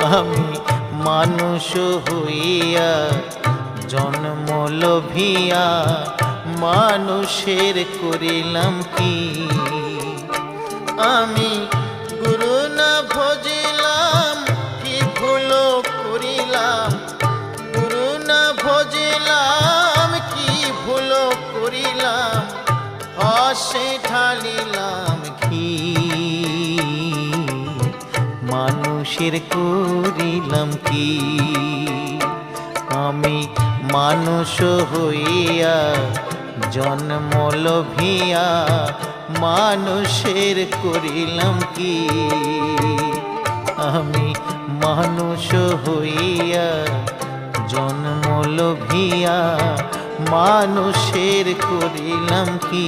আমি মানুষ হইয়া জন্ম লোভিয়া মানুষের করিলাম কি? আমি গুরু না ভজিলাম কি ভুল করিলাম, গুরু না ভজিলাম কি ভুল করিলাম, হসে ঢালিলাম ঘি। মানুষের করিলাম কি? আমি মানুষ হইয়া জন্ম লোভিয়া মানুষের করিলাম কি? আমি মানুষ হইয়া জন্ম লোভিয়া মানুষের করিলাম কি?